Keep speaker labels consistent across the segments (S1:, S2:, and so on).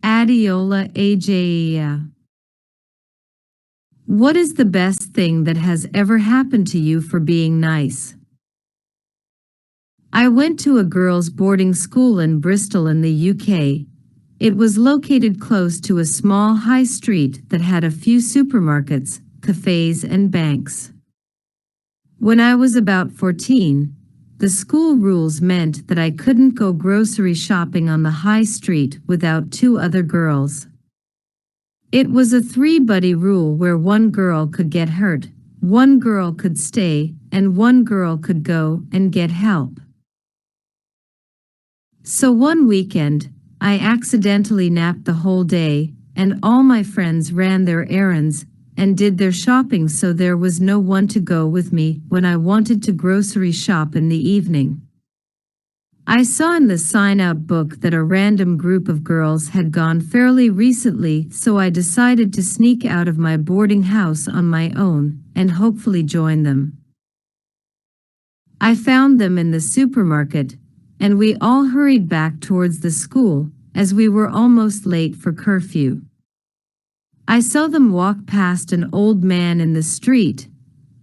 S1: Adiola Ajaia. What is the best thing that has ever happened to you for being nice? I went to a girls' boarding school in Bristol in the UK. It was located close to a small high street that had a few supermarkets, cafes and banks. When I was about 14, the school rules meant that I couldn't go grocery shopping on the high street without two other girls. It was a three-buddy rule where one girl could get hurt, one girl could stay, and one girl could go and get help. So one weekend, I accidentally napped the whole day, and all my friends ran their errands and did their shopping, so there was no one to go with me when I wanted to grocery shop in the evening. I saw in the sign-up book that a random group of girls had gone fairly recently, so I decided to sneak out of my boarding house on my own and hopefully join them. I found them in the supermarket, and we all hurried back towards the school, as we were almost late for curfew. I saw them walk past an old man in the street,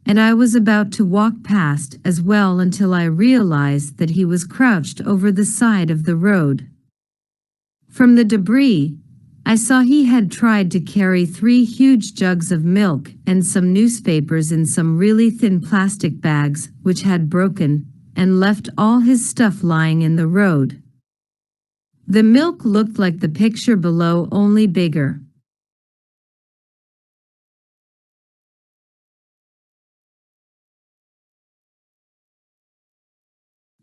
S1: and I was about to walk past as well until I realized that he was crouched over the side of the road. From the debris, I saw he had tried to carry 3 huge jugs of milk and some newspapers in some really thin plastic bags, which had broken, and left all his stuff lying in the road. The milk looked like the picture below, only bigger.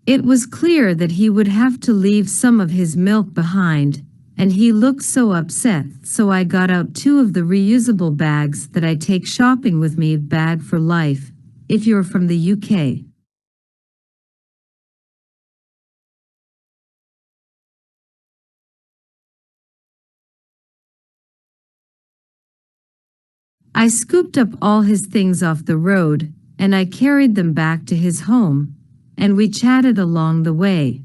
S1: It was clear that he would have to leave some of his milk behind, and he looked so upset, so I got out 2 of the reusable bags that I take shopping with me, bag for life, if you're from the UK. I scooped up all his things off the road, and I carried them back to his home, and we chatted along the way.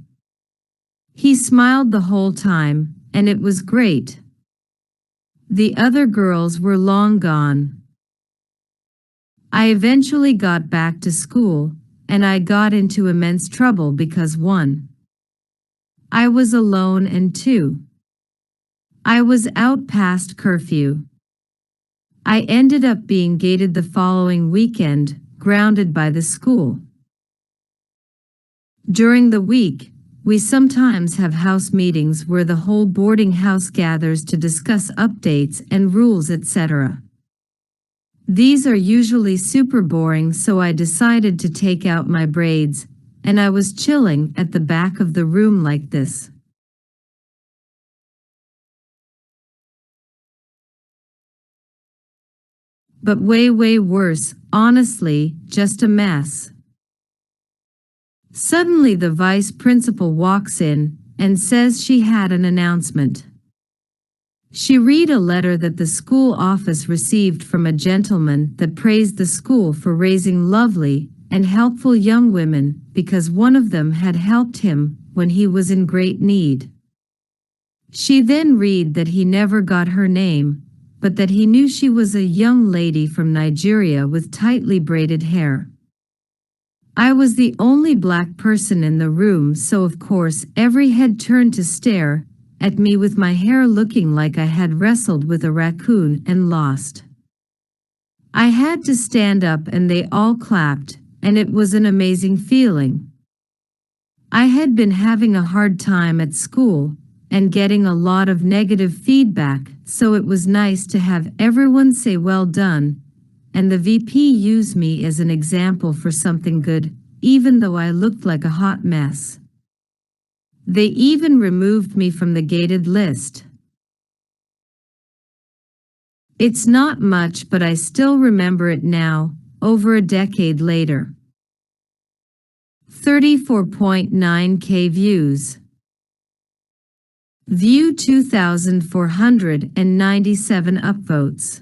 S1: He smiled the whole time, and it was great. The other girls were long gone. I eventually got back to school, and I got into immense trouble because 1. I was alone, and 2. I was out past curfew. I ended up being gated the following weekend, grounded by the school. During the week, we sometimes have house meetings where the whole boarding house gathers to discuss updates and rules, etc. These are usually super boring, so I decided to take out my braids, and I was chilling at the back of the room like this. But way worse, honestly, just a mess. Suddenly the vice principal walks in and says she had an announcement. She read a letter that the school office received from a gentleman that praised the school for raising lovely and helpful young women because one of them had helped him when he was in great need. She then read that he never got her name, but that he knew she was a young lady from Nigeria with tightly braided hair. I was the only black person in the room, so of course every head turned to stare at me with my hair looking like I had wrestled with a raccoon and lost. I had to stand up and they all clapped, and it was an amazing feeling. I had been having a hard time at school and getting a lot of negative feedback, so it was nice to have everyone say well done, and the VP used me as an example for something good, even though I looked like a hot mess. They even removed me from the gated list. It's not much, but I still remember it now, over a decade later. 34.9K views. View 2,497 upvotes.